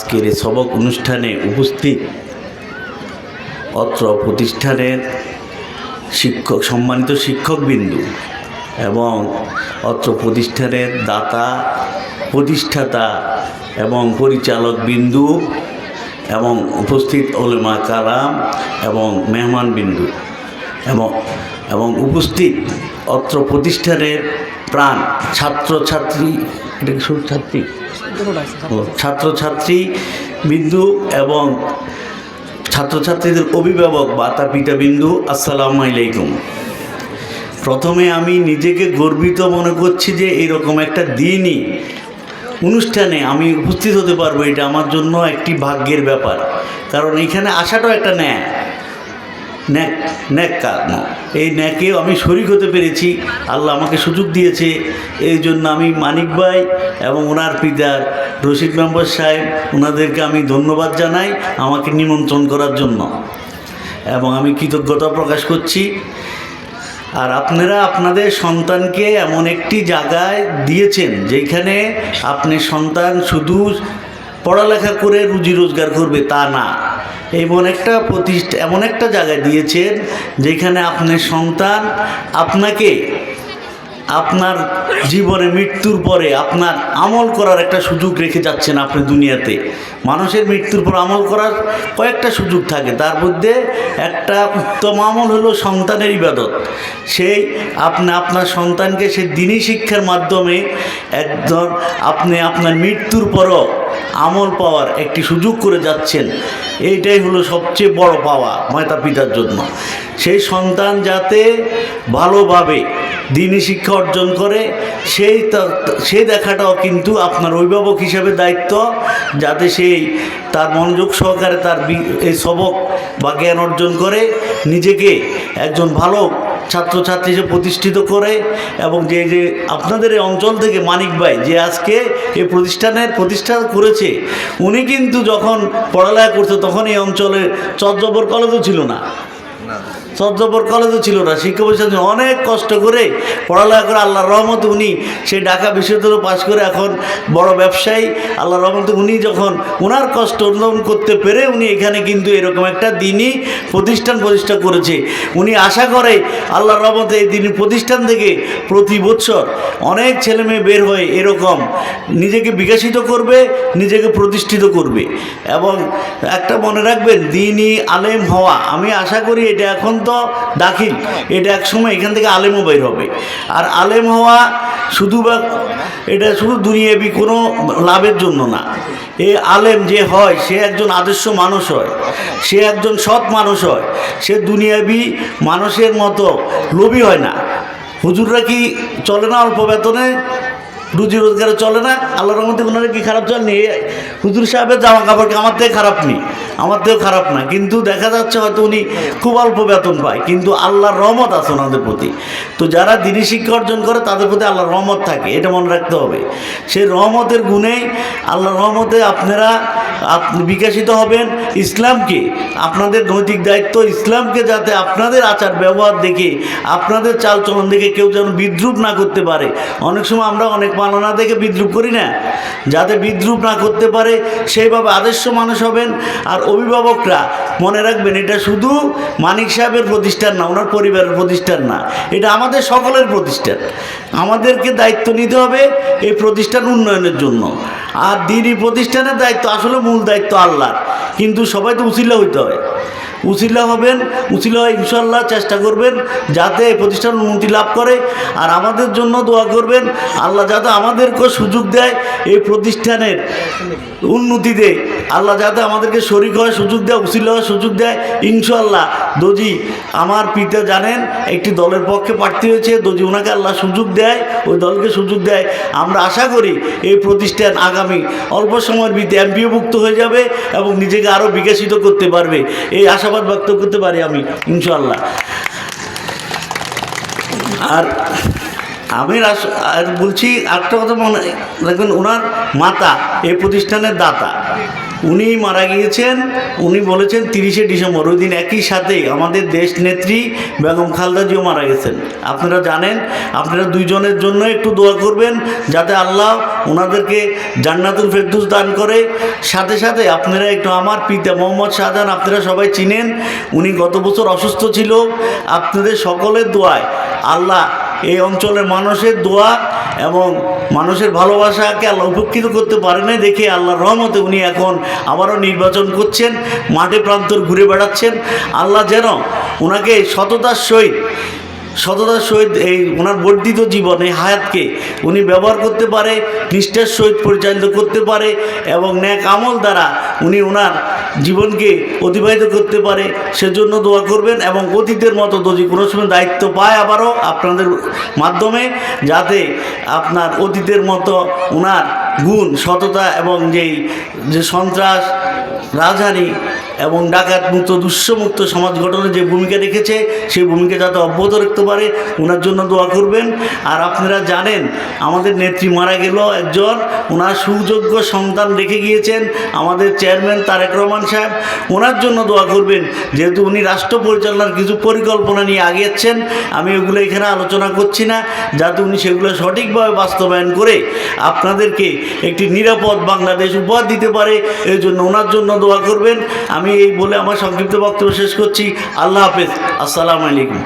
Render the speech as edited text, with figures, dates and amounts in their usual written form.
আজকের এই সবক অনুষ্ঠানে উপস্থিত অত্র প্রতিষ্ঠানের শিক্ষক, সম্মানিত শিক্ষকবৃন্দু এবং অত্র প্রতিষ্ঠানের দাতা, প্রতিষ্ঠাতা এবং পরিচালকবৃন্দু এবং উপস্থিত ওলেমা কারাম এবং মেহমানবৃন্দু এবং উপস্থিত অত্র প্রতিষ্ঠানের প্রাণ ছাত্রছাত্রী, এটা কি শুধু ছাত্রী, ছাত্রছাত্রী বিন্দু এবং ছাত্রছাত্রীদের অভিভাবক মাতা পিতা বিন্দু, আসসালামু আলাইকুম। প্রথমে আমি নিজেকে গর্বিত মনে করছি যে এরকম একটা দিনই অনুষ্ঠানে আমি উপস্থিত হতে পারবো, এটা আমার জন্য একটি ভাগ্যের ব্যাপার। কারণ এখানে আসাটাও একটা ন্যাক কর্ম। এই ন্যাকেও আমি শরীক হতে পেরেছি, আল্লাহ আমাকে সুযোগ দিয়েছে। এই জন্য আমি মানিক ভাই এবং ওনার পিতার রশিদ মেম্বার সাহেব, ওনাদেরকে আমি ধন্যবাদ জানাই আমাকে নিমন্ত্রণ করার জন্য, এবং আমি কৃতজ্ঞতা প্রকাশ করছি। আর আপনারা আপনাদের সন্তানকে এমন একটি জায়গায় দিয়েছেন যেখানে আপনার সন্তান শুধু পড়ালেখা করে রুজি রোজগার করবে তা না, এমন একটা জায়গায় দিয়েছেন যেখানে আপনার সন্তান আপনাকে আপনার জীবনে মৃত্যুর পরে আপনার আমল করার একটা সুযোগ রেখে যাচ্ছেন। আপনি দুনিয়াতে মানুষের মৃত্যুর পর আমল করার কয়েকটা সুযোগ থাকে, তার মধ্যে একটা উত্তম আমল হলো সন্তানের ইবাদত। সেই আপনার সন্তানকে সে দ্বীনি শিক্ষার মাধ্যমে একজন আপনি আপনার মৃত্যুর পরও আমল পাওয়ার একটি সুযোগ করে যাচ্ছেন। এইটাই হলো সবচেয়ে বড় পাওয়া মাতা পিতার জন্য। সেই সন্তান যাতে ভালোভাবে দ্বীনি শিক্ষা অর্জন করে সেই দেখাটাও কিন্তু আপনার অভিভাবক হিসেবে দায়িত্ব, যাতে সেই তার মনোযোগ সহকারে তার এই সবক বা জ্ঞান অর্জন করে নিজেকে একজন ভালো ছাত্রছাত্রী হিসেবে প্রতিষ্ঠিত করে। এবং যে আপনাদের এই অঞ্চল থেকে মানিক ভাই যে আজকে এই প্রতিষ্ঠা করেছে, উনি কিন্তু যখন পড়ালেখা করতো তখন এই অঞ্চলে চর্যাপদ কলেজও ছিল না, শিক্ষা প্রতিষ্ঠান অনেক কষ্ট করে পড়ালেখা করে আল্লাহর রহমতে উনি সেই ঢাকা বিশ্ববিদ্যালয় পাশ করে এখন বড় ব্যবসায়ী। আল্লাহর রহমতে উনি যখন ওনার কষ্ট অনুধাবন করতে পেরে উনি এখানে কিন্তু এরকম একটা দ্বীনি প্রতিষ্ঠা করেছে। উনি আশা করে আল্লাহর রহমতে এই দ্বীনি প্রতিষ্ঠান থেকে প্রতি বছর অনেক ছেলেমেয়ে বের হয়ে এরকম নিজেকে বিকশিত করবে, নিজেকে প্রতিষ্ঠিত করবে। এবং একটা মনে রাখবেন, দ্বীনি আলেম হওয়া, আমি আশা করি এটা এখন তো দাখিল, এটা এক সময় এখান থেকে আলেমও বের হবে। আর আলেম হওয়া এটা শুধু দুনিয়াবি কোনো লাভের জন্য না। এই আলেম যে হয় সে একজন আদর্শ মানুষ হয়, সে একজন সৎ মানুষ হয়, সে দুনিয়াবি মানুষের মতো লোভী হয় না। হুজুররা কি চলে না অল্প বেতনে, রুজি রোজগারে চলে না? আল্লাহর রহমতে ওনারা কি খারাপ চলেনি? হুজুর সাহেবের জামা কাপড় আমার থেকে খারাপ নেই, আমার থেকেও খারাপ না, কিন্তু দেখা যাচ্ছে হয়তো উনি খুব অল্প বেতন পায়, কিন্তু আল্লাহর রহমত আছে ওনাদের প্রতি। তো যারা দ্বীনি শিক্ষা অর্জন করে তাদের প্রতি আল্লাহর রহমত থাকে, এটা মনে রাখতে হবে। সেই রহমতের গুণেই আল্লাহর রহমতে আপনারা বিকশিত হবেন। ইসলামকে, আপনাদের নৈতিক দায়িত্ব ইসলামকে যাতে আপনাদের আচার ব্যবহার দেখে, আপনাদের চালচলন দেখে কেউ যেন বিদ্রুপ না করতে পারে। অনেক সময় আমরা অনেক মাননা দেখে বিদ্রুপ করি না, যাতে বিদ্রুপ না করতে পারে সেইভাবে আদর্শ মানুষ হবেন। আর অভিভাবকরা মনে রাখবেন, এটা শুধু মানিক সাহেবের প্রতিষ্ঠান না, ওনার পরিবারের প্রতিষ্ঠান না, এটা আমাদের সকলের প্রতিষ্ঠান। আমাদেরকে দায়িত্ব নিতে হবে এই প্রতিষ্ঠান উন্নয়নের জন্য। আর দ্বীনি প্রতিষ্ঠানের দায়িত্ব আসলে মূল দায়িত্ব আল্লাহর, কিন্তু সবাই তো উসিলা হইতে হয়, উসিলা হবেন, উসিলা হয় ইনশাল্লাহ চেষ্টা করবেন যাতে এই প্রতিষ্ঠান উন্নতি লাভ করে। আর আমাদের জন্য দোয়া করবেন, আল্লাহ যাতে আমাদেরকে সুযোগ দেয় এই প্রতিষ্ঠানের উন্নতিতে, আল্লাহ যাতে আমাদেরকে শরীক হওয়ার সুযোগ দেয়, উসিলা হওয়ার সুযোগ দেয় ইনশাল্লাহ। দজি আমার পিতা জানেন একটি দলের পক্ষে প্রার্থী হয়েছে, দজি ওনাকে আল্লাহ সুযোগ দেয়, ওই দলকে সুযোগ দেয়, আমরা আশা করি এই প্রতিষ্ঠান আগামী অল্প সময়ের ভিতরে এমপিওভুক্ত হয়ে যাবে এবং নিজেকে আরও বিকশিত করতে পারবে, এই আশাবাদ ব্যক্ত করতে পারি আমি ইনশাল্লাহ। আর আমি বলছি একটা কথা মনে রাখবেন, ওনার মাতা এই প্রতিষ্ঠানের দাতা, উনি মারা গিয়েছেন। উনি বলেছেন 30শে ডিসেম্বর, ওই দিন একই সাথে আমাদের দেশ নেত্রী বেগম খালেদা জিয়াও মারা গেছেন। আপনারা জানেন, আপনারা দুইজনের জন্য একটু দোয়া করবেন যাতে আল্লাহ ওনাদেরকে জান্নাতুল ফেরদৌস দান করে। সাথে সাথে আপনারা একটু আমার পিতা মোহাম্মদ শাহজাহান আপনারা সবাই চিনেন, উনি গত বছর অসুস্থ ছিল। আপনাদের সকলের দোয়ায় আল্লাহ এই অঞ্চলের মানুষের দোয়া এবং মানুষের ভালোবাসাকে আল্লাহ উপকৃত করতে পারে না দেখে আল্লাহর রহমতে উনি এখন আবারও নির্বাচন করছেন, মাঠে প্রান্তর ঘুরে বেড়াচ্ছেন। আল্লাহ যেন ওনাকে সততার সহিত এই ওনার বর্ধিত জীবন, এই হায়াতকে উনি ব্যবহার করতে পারে, নিষ্ঠার সহিত পরিচালিত করতে পারে এবং নেক আমল দ্বারা উনি ওনার জীবনকে অতিবাহিত করতে পারে, সেজন্য দোয়া করবেন। এবং অতীতের মতো যদি কোনো সময় দায়িত্ব পায় আবারও আপনাদের মাধ্যমে, যাতে আপনার অতীতের মতো ওনার গুণ, সততা এবং যে সন্ত্রাস, রাজহানি এবং ডাকাত মুক্ত, দুঃসমুক্ত সমাজ গঠনে যে ভূমিকা রেখেছে সেই ভূমিকা যাতে অব্যাহত রাখতে পারে ওনার জন্য দোয়া করবেন। আর আপনারা জানেন আমাদের নেত্রী মারা গেল একজন, ওনার সুযোগ্য সন্তান রেখে গিয়েছেন আমাদের চেয়ারম্যান তারেক রহমান সাহেব, ওনার জন্য দোয়া করবেন। যেহেতু উনি রাষ্ট্র পরিচালনার কিছু পরিকল্পনা নিয়ে আগিয়েছেন, আমি ওগুলো এখানে আলোচনা করছি না, যাতে উনি সেগুলো সঠিকভাবে বাস্তবায়ন করে আপনাদেরকে একটি নিরাপদ বাংলাদেশ উপহার দিতে পারে, এই জন্য ওনার জন্য দোয়া করবেন। আমি এই বলে আমার সংক্ষিপ্ত বক্তব্য শেষ করছি। আল্লাহ হাফেজ, আসসালামু আলাইকুম।